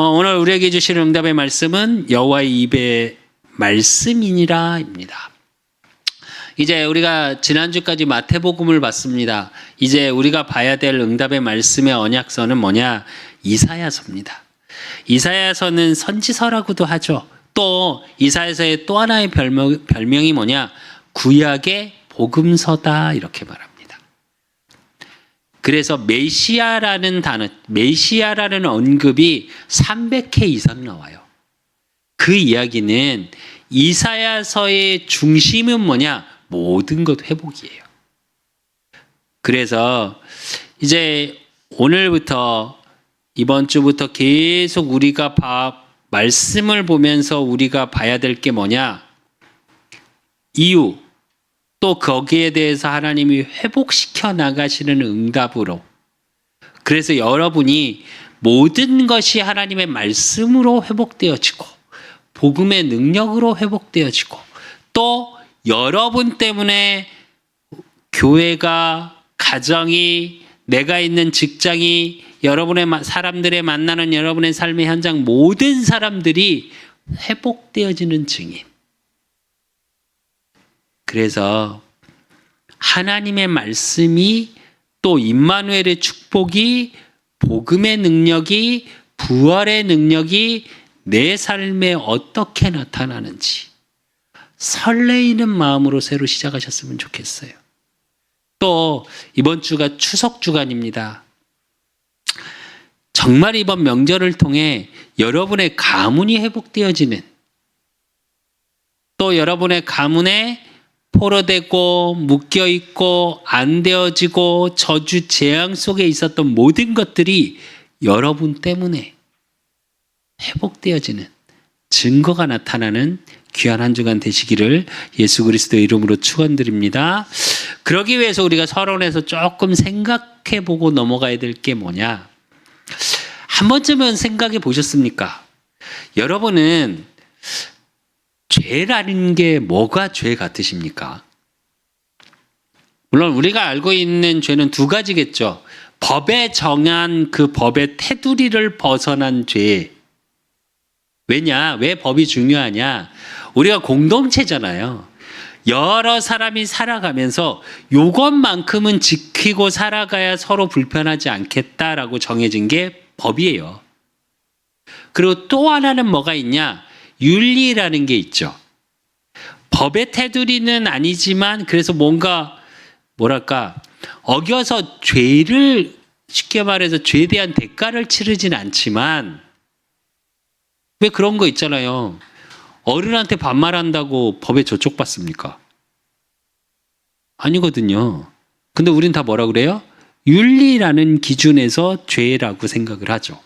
오늘 우리에게 주실 응답의 말씀은 여호와의 입의 말씀이니라입니다. 이제 우리가 지난주까지 마태복음을 봤습니다. 이제 우리가 봐야 될 응답의 말씀의 언약서는 뭐냐? 이사야서입니다. 이사야서는 선지서라고도 하죠. 또 이사야서의 또 하나의 별명이 뭐냐? 구약의 복음서다 이렇게 말합니다. 그래서 메시아라는 단어, 메시아라는 언급이 300회 이상 나와요. 그 이야기는 이사야서의 중심은 뭐냐? 모든 것 회복이에요. 그래서 이제 오늘부터 이번 주부터 계속 우리가 말씀을 보면서 우리가 봐야 될 게 뭐냐? 이유, 또 거기에 대해서 하나님이 회복시켜 나가시는 응답으로. 그래서 여러분이 모든 것이 하나님의 말씀으로 회복되어지고 복음의 능력으로 회복되어지고 또 여러분 때문에 교회가, 가정이, 내가 있는 직장이, 여러분의 사람들의 만나는 여러분의 삶의 현장 모든 사람들이 회복되어지는 증인. 그래서 하나님의 말씀이 또 임마누엘의 축복이 복음의 능력이 부활의 능력이 내 삶에 어떻게 나타나는지 설레이는 마음으로 새로 시작하셨으면 좋겠어요. 또 이번 주가 추석 주간입니다. 정말 이번 명절을 통해 여러분의 가문이 회복되어지는 또 여러분의 가문에 포로되고 묶여있고 안 되어지고 저주 재앙 속에 있었던 모든 것들이 여러분 때문에 회복되어지는 증거가 나타나는 귀한 한 주간 되시기를 예수 그리스도의 이름으로 축원드립니다. 그러기 위해서 우리가 서론에서 조금 생각해보고 넘어가야 될 게 뭐냐? 한 번쯤은 생각해 보셨습니까? 여러분은 죄라는 게 뭐가 죄 같으십니까? 물론 우리가 알고 있는 죄는 두 가지겠죠. 법에 정한 그 법의 테두리를 벗어난 죄. 왜냐? 왜 법이 중요하냐? 우리가 공동체잖아요. 여러 사람이 살아가면서 요것만큼은 지키고 살아가야 서로 불편하지 않겠다라고 정해진 게 법이에요. 그리고 또 하나는 뭐가 있냐? 윤리라는 게 있죠. 법의 테두리는 아니지만 그래서 뭔가 뭐랄까 어겨서 죄를 쉽게 말해서 죄에 대한 대가를 치르진 않지만 왜 그런 거 있잖아요. 어른한테 반말한다고 법에 저촉받습니까? 아니거든요. 근데 우린 다 뭐라 그래요? 윤리라는 기준에서 죄라고 생각을 하죠.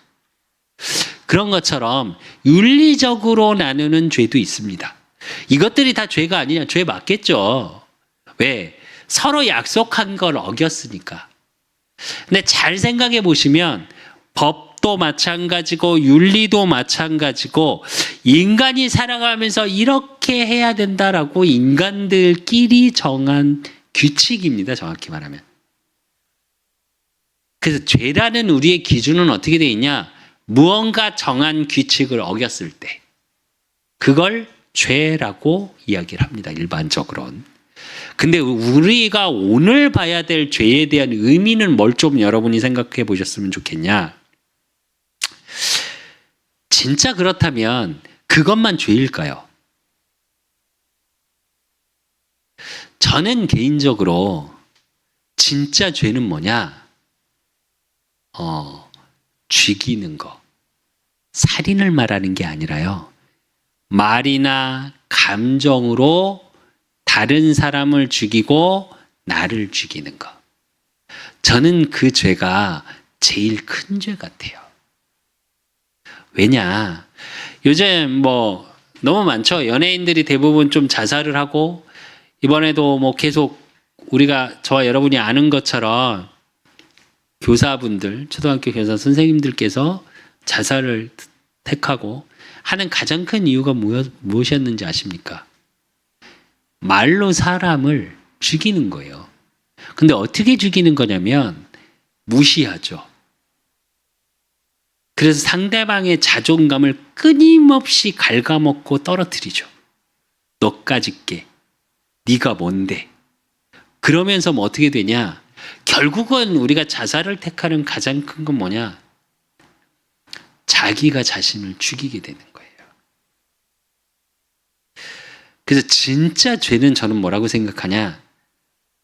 그런 것처럼 윤리적으로 나누는 죄도 있습니다. 이것들이 다 죄가 아니냐? 죄 맞겠죠. 왜? 서로 약속한 걸 어겼으니까. 근데 잘 생각해 보시면 법도 마찬가지고 윤리도 마찬가지고 인간이 살아가면서 이렇게 해야 된다라고 인간들끼리 정한 규칙입니다. 정확히 말하면. 그래서 죄라는 우리의 기준은 어떻게 되어 있냐? 무언가 정한 규칙을 어겼을 때 그걸 죄라고 이야기를 합니다. 일반적으로는. 근데 우리가 오늘 봐야 될 죄에 대한 의미는 뭘 좀 여러분이 생각해 보셨으면 좋겠냐? 진짜 그렇다면 그것만 죄일까요? 저는 개인적으로 진짜 죄는 뭐냐? 죽이는 거. 살인을 말하는 게 아니라요. 말이나 감정으로 다른 사람을 죽이고 나를 죽이는 거. 저는 그 죄가 제일 큰 죄 같아요. 왜냐? 요즘 뭐 너무 많죠. 연예인들이 대부분 좀 자살을 하고 이번에도 뭐 계속 우리가 저와 여러분이 아는 것처럼 교사분들, 초등학교 교사 선생님들께서 자살을 택하고 하는 가장 큰 이유가 무엇이었는지 아십니까? 말로 사람을 죽이는 거예요. 근데 어떻게 죽이는 거냐면 무시하죠. 그래서 상대방의 자존감을 끊임없이 갉아먹고 떨어뜨리죠. 너까짓 게, 네가 뭔데. 그러면서 뭐 어떻게 되냐. 결국은 우리가 자살을 택하는 가장 큰 건 뭐냐. 자기가 자신을 죽이게 되는 거예요. 그래서 진짜 죄는 저는 뭐라고 생각하냐.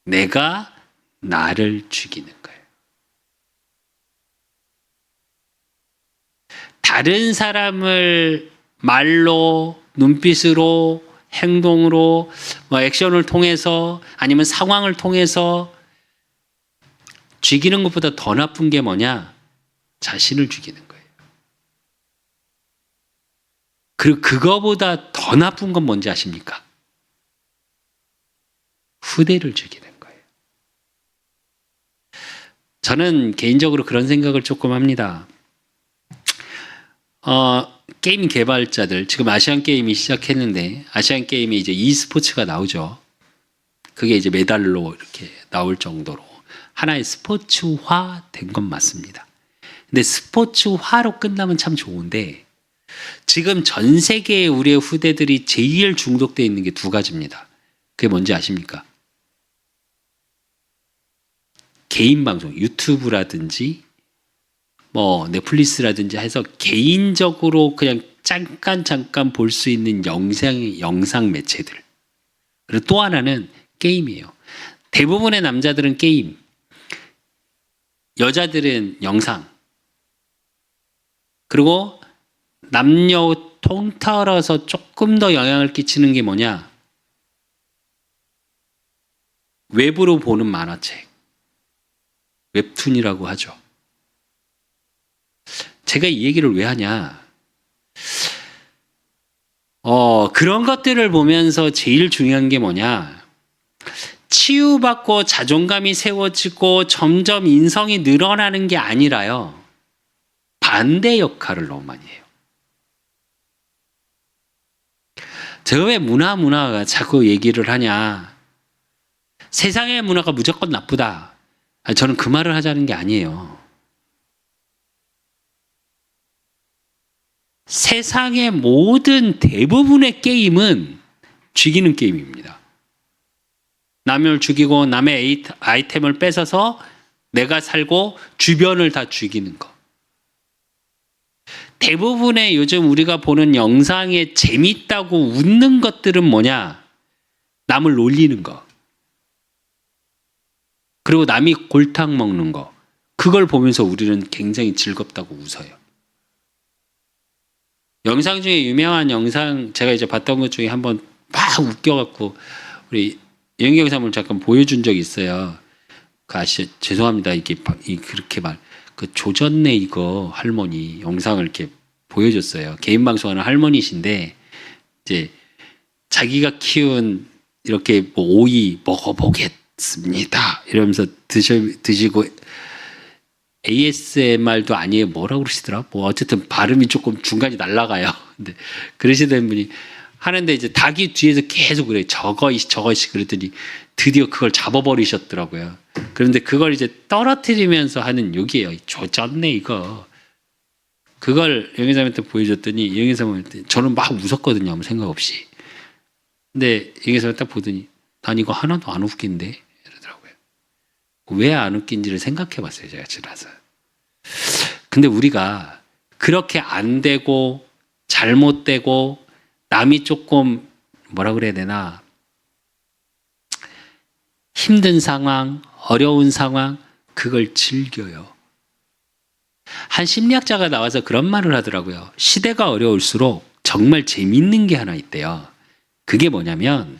내가 나를 죽이는 거예요. 다른 사람을 말로, 눈빛으로, 행동으로, 뭐 액션을 통해서 아니면 상황을 통해서 죽이는 것보다 더 나쁜 게 뭐냐? 자신을 죽이는 거예요. 그리고 그거보다 더 나쁜 건 뭔지 아십니까? 후대를 죽이는 거예요. 저는 개인적으로 그런 생각을 조금 합니다. 게임 개발자들, 지금 아시안 게임이 시작했는데, 아시안 게임이 이제 e스포츠가 나오죠. 그게 이제 메달로 이렇게 나올 정도로 하나의 스포츠화 된 건 맞습니다. 근데 스포츠화로 끝나면 참 좋은데, 지금 전 세계의 우리의 후대들이 제일 중독되어 있는 게 두 가지입니다. 그게 뭔지 아십니까? 개인 방송, 유튜브라든지 뭐 넷플릭스라든지 해서 개인적으로 그냥 잠깐 볼 수 있는 영상 매체들. 그리고 또 하나는 게임이에요. 대부분의 남자들은 게임, 여자들은 영상. 그리고 남녀 통틀어서 조금 더 영향을 끼치는 게 뭐냐? 웹으로 보는 만화책. 웹툰이라고 하죠. 제가 이 얘기를 왜 하냐? 그런 것들을 보면서 제일 중요한 게 뭐냐? 치유받고 자존감이 세워지고 점점 인성이 늘어나는 게 아니라요. 반대 역할을 너무 많이 해요. 제가 왜 문화가 자꾸 얘기를 하냐? 세상의 문화가 무조건 나쁘다. 저는 그 말을 하자는 게 아니에요. 세상의 모든 대부분의 게임은 죽이는 게임입니다. 남을 죽이고 남의 아이템을 뺏어서 내가 살고 주변을 다 죽이는 거. 대부분의 요즘 우리가 보는 영상에 재밌다고 웃는 것들은 뭐냐? 남을 놀리는 거. 그리고 남이 골탕 먹는 거. 그걸 보면서 우리는 굉장히 즐겁다고 웃어요. 영상 중에 유명한 영상 제가 이제 봤던 것 중에 한번 막 웃겨갖고 우리 영경 사람을 잠깐 보여준 적이 있어요. 그 죄송합니다. 이게 그렇게 그 조전네 이거 할머니 영상을 이렇게 보여줬어요. 개인 방송하는 할머니신데 이제 자기가 키운 이렇게 뭐 오이 먹어보겠습니다. 이러면서 드시고 ASMR도 아니에요. 뭐라고 그러시더라? 뭐 어쨌든 발음이 조금 중간이 날아가요. 근데 그러시던 분이 하는데 이제 닭이 뒤에서 계속 그래. 저거이씨 그랬더니 드디어 그걸 잡아버리셨더라고요. 그런데 그걸 이제 떨어뜨리면서 하는 욕이에요. 조졌네 이거. 그걸 영희사님한테 보여줬더니 영희사님한테 저는 막 웃었거든요. 아무 생각 없이. 근데 영희사님 딱 보더니 난 이거 하나도 안 웃긴데 이러더라고요. 왜 안 웃긴지를 생각해봤어요. 제가 지나서. 근데 우리가 그렇게 안 되고 잘못되고 남이 조금 뭐라 그래야 되나 힘든 상황, 어려운 상황 그걸 즐겨요. 한 심리학자가 나와서 그런 말을 하더라고요. 시대가 어려울수록 정말 재밌는 게 하나 있대요. 그게 뭐냐면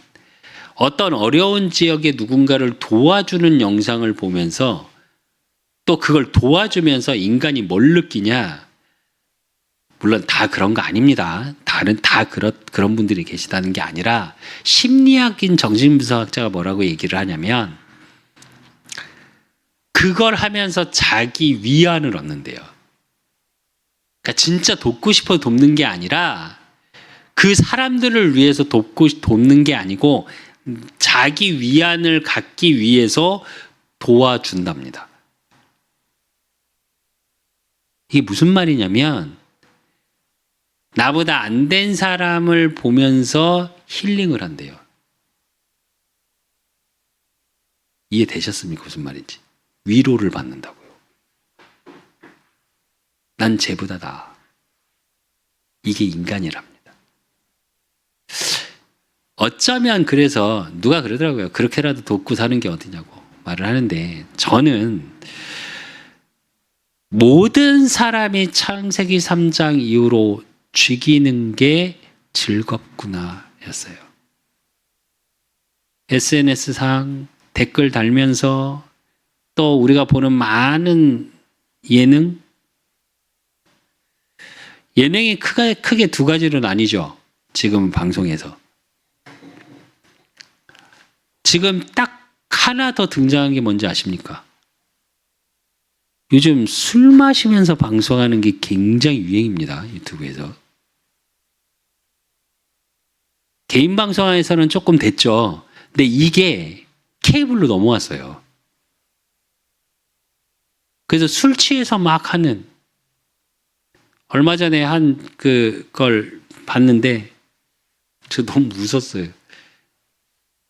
어떤 어려운 지역의 누군가를 도와주는 영상을 보면서 또 그걸 도와주면서 인간이 뭘 느끼냐. 물론 다 그런 거 아닙니다. 다 그런 분들이 계시다는 게 아니라 심리학인 정신분석학자가 뭐라고 얘기를 하냐면 그걸 하면서 자기 위안을 얻는데요. 그러니까 진짜 돕고 싶어 돕는 게 아니라 그 사람들을 위해서 돕는 게 아니고 자기 위안을 갖기 위해서 도와준답니다. 이게 무슨 말이냐면 나보다 안 된 사람을 보면서 힐링을 한대요. 이해되셨습니까? 무슨 말인지. 위로를 받는다고요. 난 쟤보다 나아. 이게 인간이랍니다. 어쩌면 그래서 누가 그러더라고요. 그렇게라도 돕고 사는 게 어디냐고 말을 하는데 저는 모든 사람이 창세기 3장 이후로 죽이는 게 즐겁구나 였어요. SNS상 댓글 달면서 또 우리가 보는 많은 예능이 크게 두 가지로 나뉘죠. 지금 방송에서. 지금 딱 하나 더 등장한 게 뭔지 아십니까? 요즘 술 마시면서 방송하는 게 굉장히 유행입니다. 유튜브에서. 개인 방송에서는 조금 됐죠. 근데 이게 케이블로 넘어왔어요. 그래서 술 취해서 막 하는, 얼마 전에 그걸 봤는데 저 너무 무섭어요.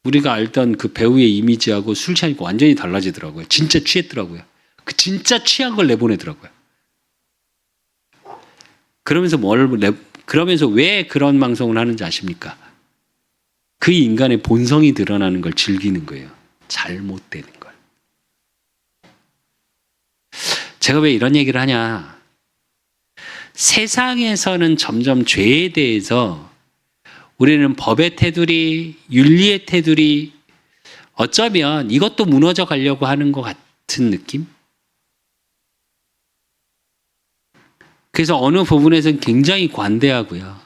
우리가 알던 그 배우의 이미지하고 술 취하니까 완전히 달라지더라고요. 진짜 취했더라고요. 그 진짜 취한 걸 내보내더라고요. 그러면서 왜 그런 방송을 하는지 아십니까? 그 인간의 본성이 드러나는 걸 즐기는 거예요. 잘못되는 걸. 제가 왜 이런 얘기를 하냐? 세상에서는 점점 죄에 대해서 우리는 법의 테두리, 윤리의 테두리, 어쩌면 이것도 무너져 가려고 하는 것 같은 느낌? 그래서 어느 부분에서는 굉장히 관대하고요.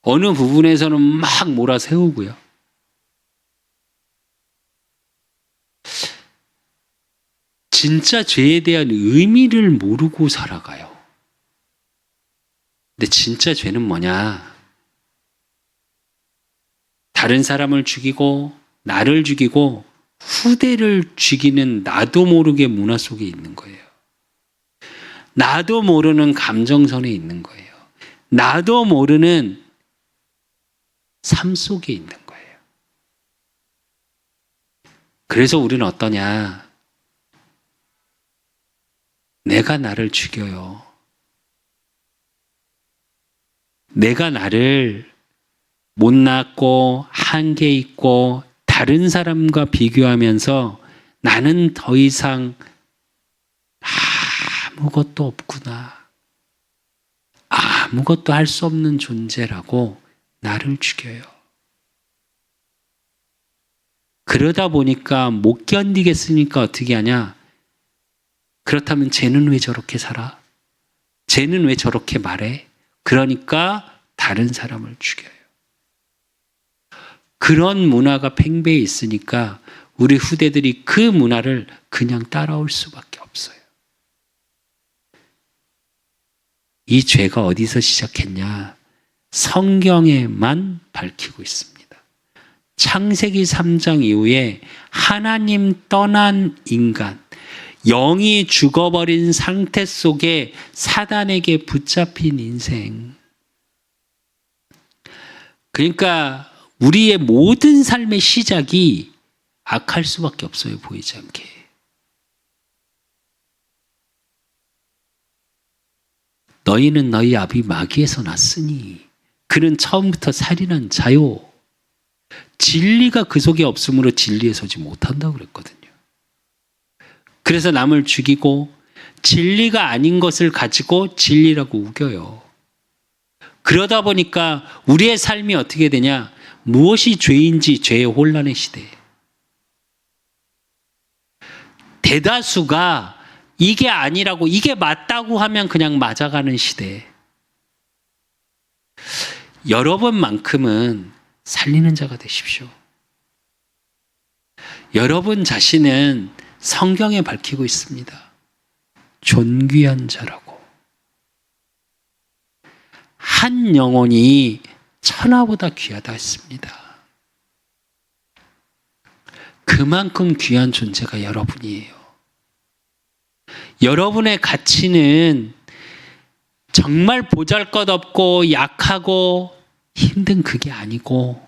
어느 부분에서는 막 몰아세우고요. 진짜 죄에 대한 의미를 모르고 살아가요. 근데 진짜 죄는 뭐냐? 다른 사람을 죽이고 나를 죽이고 후대를 죽이는 나도 모르게 문화 속에 있는 거예요. 나도 모르는 감정선에 있는 거예요. 나도 모르는 삶 속에 있는 거예요. 그래서 우리는 어떠냐? 내가 나를 죽여요. 내가 나를 못났고 한계 있고 다른 사람과 비교하면서 나는 더 이상 아무것도 없구나. 아무것도 할 수 없는 존재라고 나를 죽여요. 그러다 보니까 못 견디겠으니까 어떻게 하냐? 그렇다면 쟤는 왜 저렇게 살아? 쟤는 왜 저렇게 말해? 그러니까 다른 사람을 죽여요. 그런 문화가 팽배해 있으니까 우리 후대들이 그 문화를 그냥 따라올 수밖에 없어요. 이 죄가 어디서 시작했냐? 성경에만 밝히고 있습니다. 창세기 3장 이후에 하나님 떠난 인간, 영이 죽어버린 상태 속에 사단에게 붙잡힌 인생. 그러니까 우리의 모든 삶의 시작이 악할 수밖에 없어요. 보이지 않게. 너희는 너희 아비 마귀에서 났으니 그는 처음부터 살인한 자요. 진리가 그 속에 없으므로 진리에 서지 못한다고 그랬거든요. 그래서 남을 죽이고 진리가 아닌 것을 가지고 진리라고 우겨요. 그러다 보니까 우리의 삶이 어떻게 되냐? 무엇이 죄인지 죄의 혼란의 시대. 대다수가 이게 아니라고, 이게 맞다고 하면 그냥 맞아가는 시대. 여러분만큼은 살리는 자가 되십시오. 여러분 자신은 성경에 밝히고 있습니다. 존귀한 자라고. 한 영혼이 천하보다 귀하다 했습니다. 그만큼 귀한 존재가 여러분이에요. 여러분의 가치는 정말 보잘것없고 약하고 힘든 그게 아니고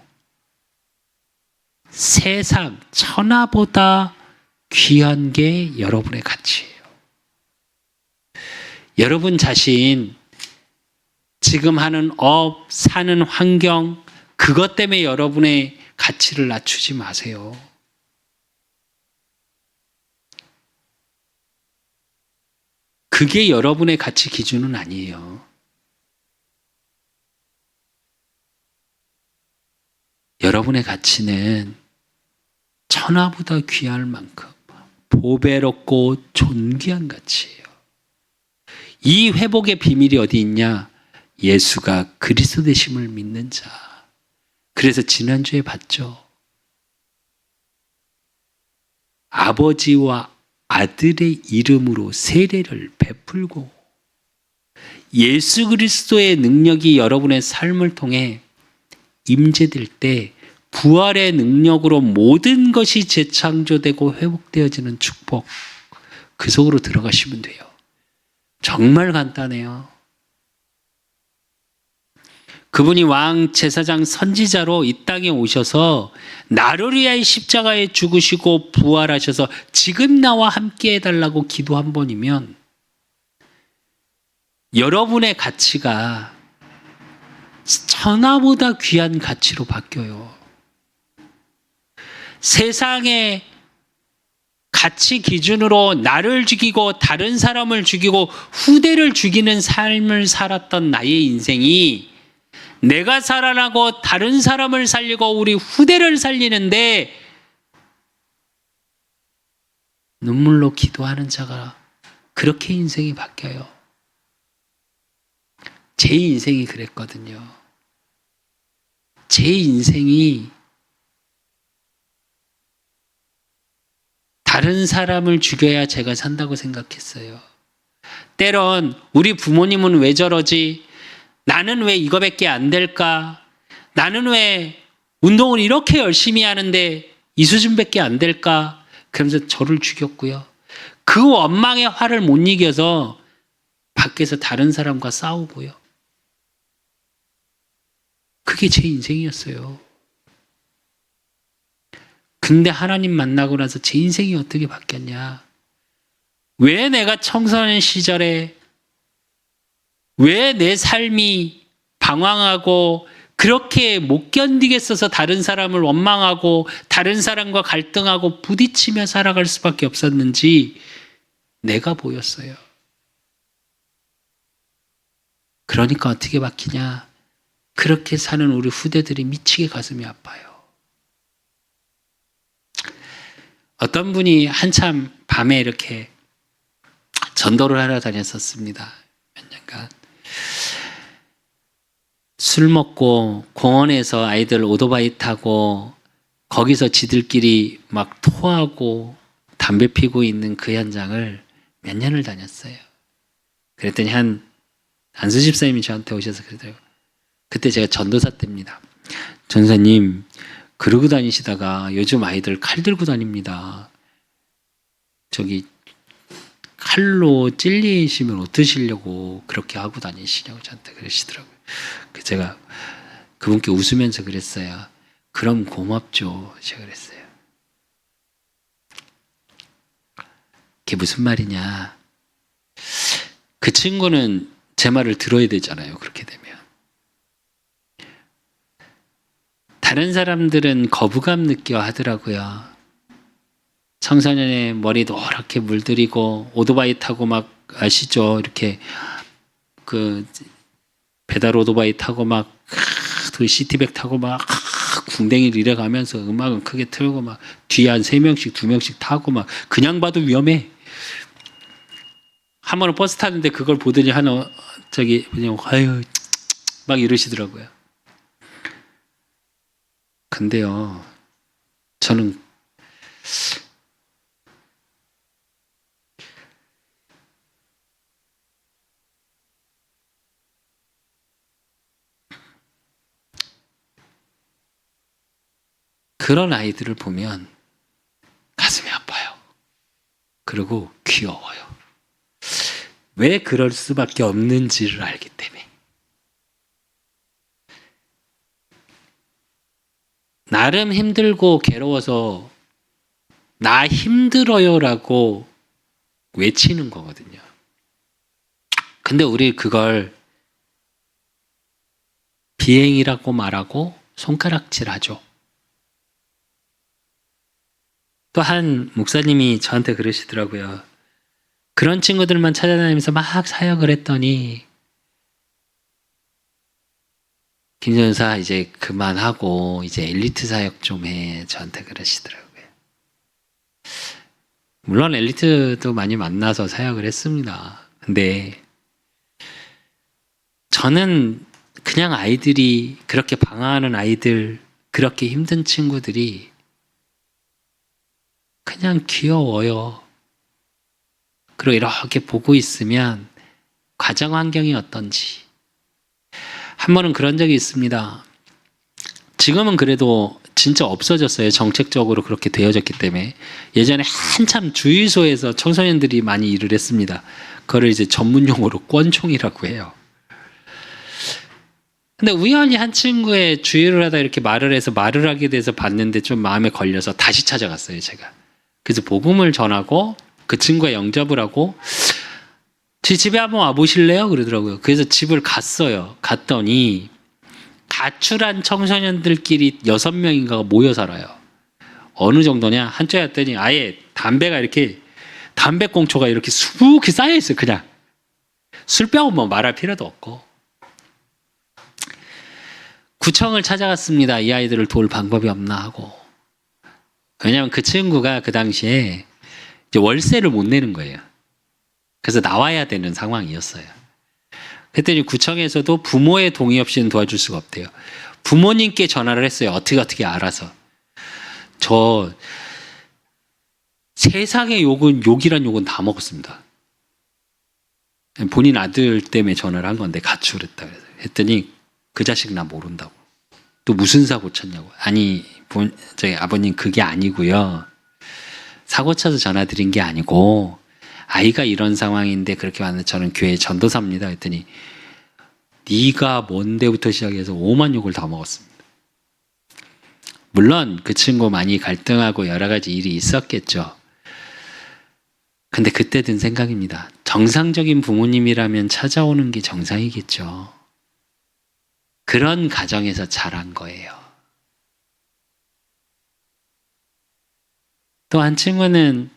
세상 천하보다 귀한 게 여러분의 가치예요. 여러분 자신 지금 하는 업, 사는 환경 그것 때문에 여러분의 가치를 낮추지 마세요. 그게 여러분의 가치 기준은 아니에요. 여러분의 가치는 천하보다 귀할 만큼 보배롭고 존귀한 가치예요. 이 회복의 비밀이 어디 있냐? 예수가 그리스도 되심을 믿는 자. 그래서 지난주에 봤죠. 아버지와 아들의 이름으로 세례를 베풀고 예수 그리스도의 능력이 여러분의 삶을 통해 임재될 때 부활의 능력으로 모든 것이 재창조되고 회복되어지는 축복, 그 속으로 들어가시면 돼요. 정말 간단해요. 그분이 왕, 제사장, 선지자로 이 땅에 오셔서 나를 위하여 십자가에 죽으시고 부활하셔서 지금 나와 함께 해달라고 기도 한 번이면 여러분의 가치가 천하보다 귀한 가치로 바뀌어요. 세상의 가치 기준으로 나를 죽이고 다른 사람을 죽이고 후대를 죽이는 삶을 살았던 나의 인생이 내가 살아나고 다른 사람을 살리고 우리 후대를 살리는데 눈물로 기도하는 자가 그렇게 인생이 바뀌어요. 제 인생이 그랬거든요. 제 인생이 다른 사람을 죽여야 제가 산다고 생각했어요. 때론 우리 부모님은 왜 저러지? 나는 왜 이거밖에 안 될까? 나는 왜 운동을 이렇게 열심히 하는데 이 수준밖에 안 될까? 그러면서 저를 죽였고요. 그 원망의 화를 못 이겨서 밖에서 다른 사람과 싸우고요. 그게 제 인생이었어요. 근데 하나님 만나고 나서 제 인생이 어떻게 바뀌었냐? 왜 내가 청소년 시절에 왜 내 삶이 방황하고 그렇게 못 견디겠어서 다른 사람을 원망하고 다른 사람과 갈등하고 부딪히며 살아갈 수밖에 없었는지 내가 보였어요. 그러니까 어떻게 바뀌냐? 그렇게 사는 우리 후대들이 미치게 가슴이 아파요. 어떤 분이 한참 밤에 이렇게 전도를 하러 다녔었습니다. 몇 년간. 술 먹고 공원에서 아이들 오토바이 타고 거기서 지들끼리 막 토하고 담배 피고 있는 그 현장을 몇 년을 다녔어요. 그랬더니 한 안수 집사님이 저한테 오셔서 그러더라고요. 그때 제가 전도사 때입니다. 전사님, 그러고 다니시다가 요즘 아이들 칼 들고 다닙니다. 저기 칼로 찔리시면 어떠시려고 그렇게 하고 다니시냐고 저한테 그러시더라고요. 제가 그분께 웃으면서 그랬어요. 그럼 고맙죠. 제가 그랬어요. 그게 무슨 말이냐. 그 친구는 제 말을 들어야 되잖아요. 그렇게 되면. 다른 사람들은 거부감 느껴 하더라고요. 청소년의 머리 노랗게 물들이고 오토바이 타고 막 아시죠? 이렇게 그 배달 오토바이 타고 막 그 시티백 타고 막 궁뎅이를 이래가면서 음악은 크게 틀고 막 뒤에 한 3명씩 2명씩 타고 막 그냥 봐도 위험해. 한 번은 버스 타는데 그걸 보더니 하나 저기 그냥 아유 막 이러시더라고요. 근데요, 저는 그런 아이들을 보면 가슴이 아파요. 그리고 귀여워요. 왜 그럴 수밖에 없는지를 알기 때문에. 나름 힘들고 괴로워서 나 힘들어요라고 외치는 거거든요. 근데 우리 그걸 비행이라고 말하고 손가락질하죠. 또 한 목사님이 저한테 그러시더라고요. 그런 친구들만 찾아다니면서 막 사역을 했더니 김전사 이제 그만하고 이제 엘리트 사역 좀 해. 저한테 그러시더라고요. 물론 엘리트도 많이 만나서 사역을 했습니다. 근데 저는 그냥 아이들이 그렇게 방황하는 아이들, 그렇게 힘든 친구들이 그냥 귀여워요. 그리고 이렇게 보고 있으면 가정 환경이 어떤지. 한 번은 그런 적이 있습니다. 지금은 그래도 진짜 없어졌어요. 정책적으로 그렇게 되어졌기 때문에. 예전에 한참 주유소에서 청소년들이 많이 일을 했습니다. 그거를 이제 전문 용어로 꼰총이라고 해요. 근데 우연히 한 친구의 주유를 하다 이렇게 말을 해서 말을 하게 돼서 봤는데 좀 마음에 걸려서 다시 찾아갔어요, 제가. 그래서 복음을 전하고 그 친구가 영접을 하고 제 집에 한번 와보실래요? 그러더라고요. 그래서 집을 갔어요. 갔더니 가출한 청소년들끼리 6명인가가 모여 살아요. 어느 정도냐? 한쪽에 왔더니 아예 담배가 이렇게 담배꽁초가 이렇게 수북히 쌓여있어요. 그냥 술 빼고 뭐 말할 필요도 없고. 구청을 찾아갔습니다. 이 아이들을 도울 방법이 없나 하고. 왜냐하면 그 친구가 그 당시에 이제 월세를 못 내는 거예요. 그래서 나와야 되는 상황이었어요. 그랬더니 구청에서도 부모의 동의 없이는 도와줄 수가 없대요. 부모님께 전화를 했어요. 어떻게 알아서. 저 세상의 욕이란 욕은 다 먹었습니다. 본인 아들 때문에 전화를 한 건데 가출했다 그래서. 했더니 그 자식 나 모른다고. 또 무슨 사고 쳤냐고. 아니 저희 아버님 그게 아니고요. 사고 쳐서 전화 드린 게 아니고 아이가 이런 상황인데 그렇게 왔는데 저는 교회 전도사입니다. 했더니 네가 뭔데부터 시작해서 오만 욕을 다 먹었습니다. 물론 그 친구 많이 갈등하고 여러 가지 일이 있었겠죠. 근데 그때 든 생각입니다. 정상적인 부모님이라면 찾아오는 게 정상이겠죠. 그런 가정에서 자란 거예요. 또 한 친구는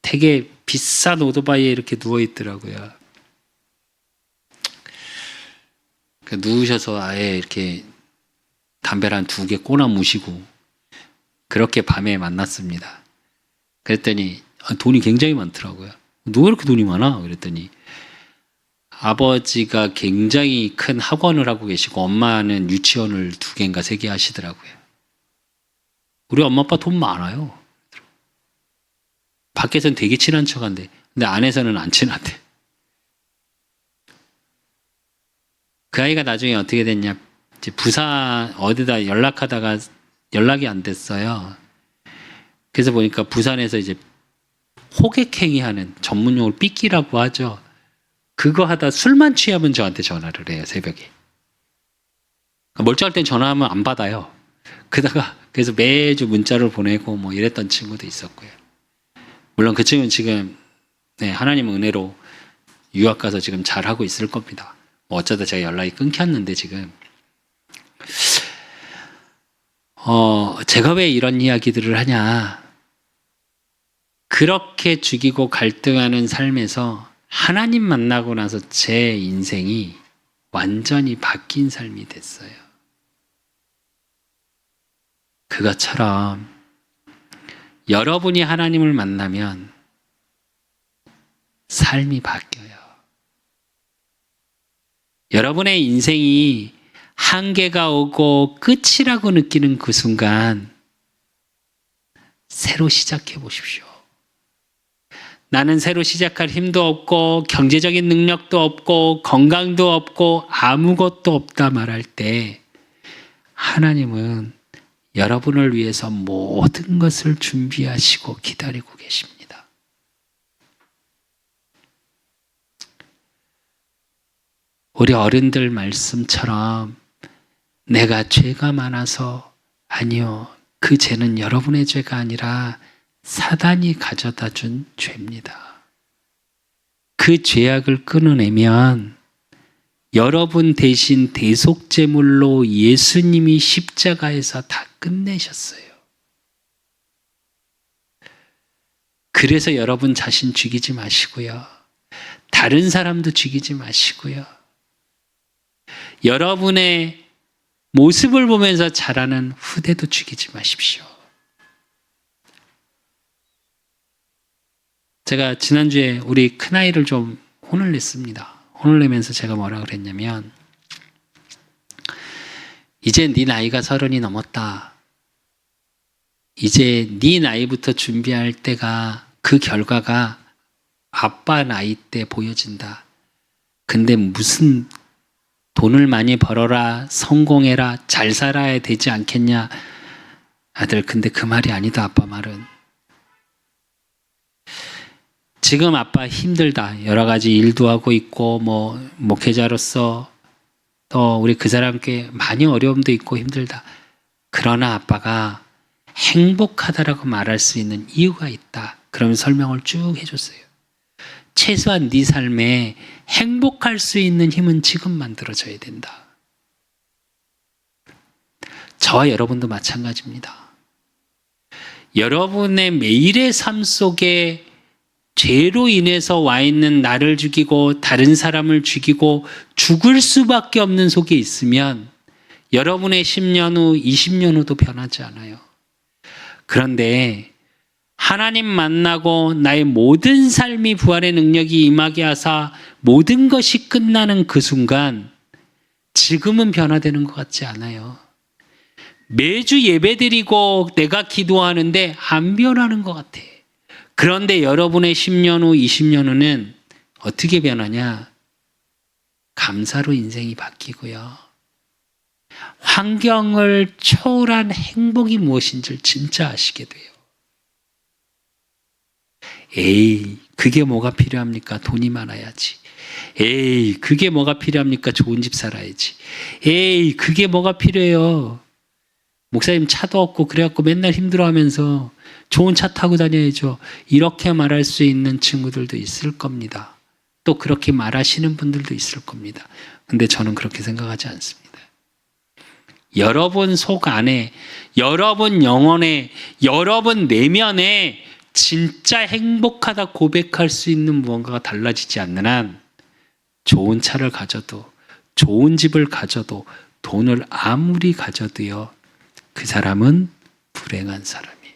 되게 비싼 오토바이에 이렇게 누워있더라고요. 누우셔서 아예 이렇게 담배를 한 2개 꼬나 무시고 그렇게 밤에 만났습니다. 그랬더니 돈이 굉장히 많더라고요. 너 왜 이렇게 돈이 많아? 그랬더니 아버지가 굉장히 큰 학원을 하고 계시고 엄마는 유치원을 2개인가 3개 하시더라고요. 우리 엄마 아빠 돈 많아요. 밖에서는 되게 친한 척한데 근데 안에서는 안 친한데. 그 아이가 나중에 어떻게 됐냐, 이제 부산 어디다 연락하다가 연락이 안 됐어요. 그래서 보니까 부산에서 이제 호객행위 하는, 전문용어로 삐끼라고 하죠. 그거 하다 술만 취하면 저한테 전화를 해요, 새벽에. 멀쩡할 땐 전화하면 안 받아요. 그래서 매주 문자를 보내고 뭐 이랬던 친구도 있었고요. 물론 그 친구는 지금 하나님 은혜로 유학 가서 지금 잘하고 있을 겁니다. 어쩌다 제가 연락이 끊겼는데 지금 제가 왜 이런 이야기들을 하냐, 그렇게 죽이고 갈등하는 삶에서 하나님 만나고 나서 제 인생이 완전히 바뀐 삶이 됐어요. 그것처럼 여러분이 하나님을 만나면 삶이 바뀌어요. 여러분의 인생이 한계가 오고 끝이라고 느끼는 그 순간 새로 시작해 보십시오. 나는 새로 시작할 힘도 없고 경제적인 능력도 없고 건강도 없고 아무것도 없다 말할 때 하나님은 여러분을 위해서 모든 것을 준비하시고 기다리고 계십니다. 우리 어른들 말씀처럼 내가 죄가 많아서, 아니요. 그 죄는 여러분의 죄가 아니라 사단이 가져다 준 죄입니다. 그 죄악을 끊어내면 여러분 대신 대속제물로 예수님이 십자가에서 다 끝내셨어요. 그래서 여러분 자신 죽이지 마시고요. 다른 사람도 죽이지 마시고요. 여러분의 모습을 보면서 자라는 후대도 죽이지 마십시오. 제가 지난주에 우리 큰아이를 좀 혼을 냈습니다. 혼을 내면서 제가 뭐라 그랬냐면, 이제 네 나이가 30이 넘었다. 이제 네 나이부터 준비할 때가, 그 결과가 아빠 나이 때 보여진다. 근데 무슨 돈을 많이 벌어라, 성공해라, 잘 살아야 되지 않겠냐. 아들, 근데 그 말이 아니다, 아빠 말은. 지금 아빠 힘들다. 여러 가지 일도 하고 있고, 목회자로서 또 우리 그 사람께 많이 어려움도 있고 힘들다. 그러나 아빠가 행복하다라고 말할 수 있는 이유가 있다. 그러면 설명을 쭉 해줬어요. 최소한 네 삶에 행복할 수 있는 힘은 지금 만들어져야 된다. 저와 여러분도 마찬가지입니다. 여러분의 매일의 삶 속에 죄로 인해서 와 있는 나를 죽이고 다른 사람을 죽이고 죽을 수밖에 없는 속에 있으면 여러분의 10년 후, 20년 후도 변하지 않아요. 그런데 하나님 만나고 나의 모든 삶이 부활의 능력이 임하게 하사 모든 것이 끝나는 그 순간 지금은 변화되는 것 같지 않아요. 매주 예배드리고 내가 기도하는데 안 변하는 것 같아. 그런데 여러분의 10년 후, 20년 후는 어떻게 변하냐? 감사로 인생이 바뀌고요. 환경을 초월한 행복이 무엇인지를 진짜 아시게 돼요. 에이, 그게 뭐가 필요합니까? 돈이 많아야지. 에이, 그게 뭐가 필요합니까? 좋은 집 살아야지. 에이, 그게 뭐가 필요해요? 목사님 차도 없고 그래갖고 맨날 힘들어하면서 좋은 차 타고 다녀야죠. 이렇게 말할 수 있는 친구들도 있을 겁니다. 또 그렇게 말하시는 분들도 있을 겁니다. 근데 저는 그렇게 생각하지 않습니다. 여러분 속 안에, 여러분 영혼에, 여러분 내면에 진짜 행복하다 고백할 수 있는 무언가가 달라지지 않는 한 좋은 차를 가져도, 좋은 집을 가져도, 돈을 아무리 가져도요, 그 사람은 불행한 사람이에요.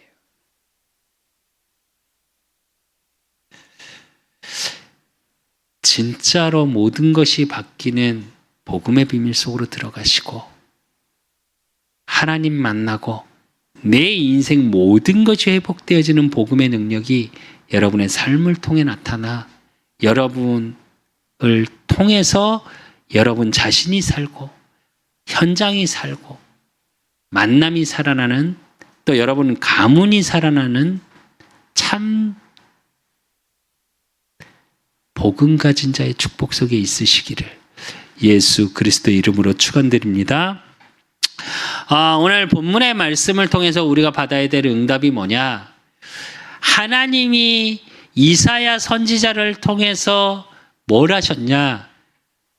진짜로 모든 것이 바뀌는 복음의 비밀 속으로 들어가시고 하나님 만나고 내 인생 모든 것이 회복되어지는 복음의 능력이 여러분의 삶을 통해 나타나 여러분을 통해서 여러분 자신이 살고 현장이 살고 만남이 살아나는, 또 여러분 가문이 살아나는 참 복음 가진 자의 축복 속에 있으시기를 예수 그리스도 이름으로 축원드립니다. 오늘 본문의 말씀을 통해서 우리가 받아야 될 응답이 뭐냐? 하나님이 이사야 선지자를 통해서 뭘 하셨냐?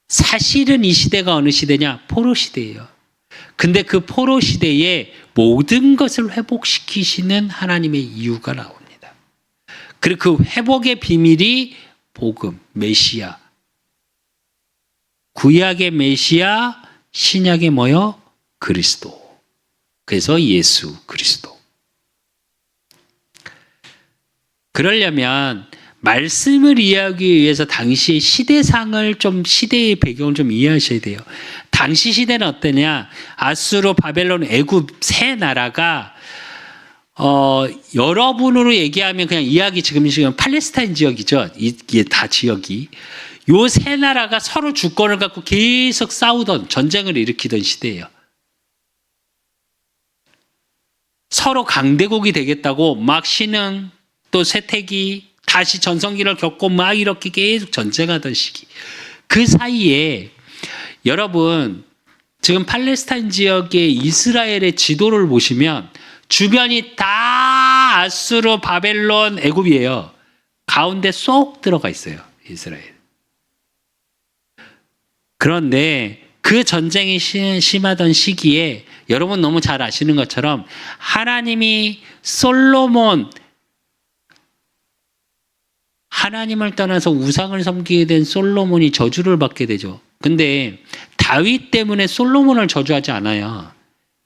사실은 이 시대가 어느 시대냐? 포로 시대예요. 근데 그 포로 시대에 모든 것을 회복시키시는 하나님의 이유가 나옵니다. 그리고 그 회복의 비밀이 복음, 메시아. 구약의 메시아, 신약의 뭐요? 그리스도. 그래서 예수 그리스도. 그러려면 말씀을 이해하기 위해서 당시의 시대상을 시대의 배경을 좀 이해하셔야 돼요. 당시 시대는 어떠냐? 아수르, 바벨론, 애굽 세 나라가 여러분으로 얘기하면 그냥 이야기 지금 팔레스타인 지역이죠. 이게 다 지역이. 요 세 나라가 서로 주권을 갖고 계속 싸우던, 전쟁을 일으키던 시대예요. 서로 강대국이 되겠다고 막 신흥 또 쇠퇴기 다시 전성기를 겪고 막 이렇게 계속 전쟁하던 시기. 그 사이에 여러분, 지금 팔레스타인 지역의 이스라엘의 지도를 보시면 주변이 다 아수르, 바벨론, 애굽이에요. 가운데 쏙 들어가 있어요. 이스라엘. 그런데 그 전쟁이 심하던 시기에 여러분 너무 잘 아시는 것처럼 하나님이 솔로몬, 하나님을 떠나서 우상을 섬기게 된 솔로몬이 저주를 받게 되죠. 근데 다윗 때문에 솔로몬을 저주하지 않아요.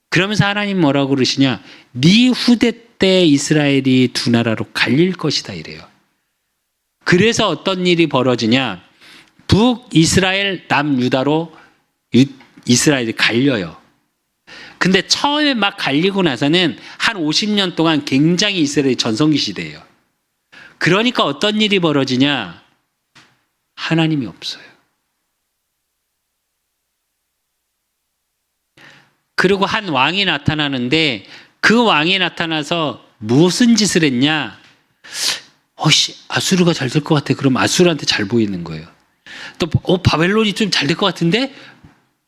그러면서 하나님 뭐라고 그러시냐? 네 후대 때 이스라엘이 두 나라로 갈릴 것이다 이래요. 그래서 어떤 일이 벌어지냐? 북이스라엘, 남유다로 이스라엘이 갈려요. 근데 처음에 막 갈리고 나서는 한 50년 동안 굉장히 이스라엘이 전성기 시대예요. 그러니까 어떤 일이 벌어지냐? 하나님이 없어요. 그리고 한 왕이 나타나는데 그 왕이 나타나서 무슨 짓을 했냐? 아수르가 잘 될 것 같아. 그럼 아수르한테 잘 보이는 거예요. 또 바벨론이 좀 잘 될 것 같은데?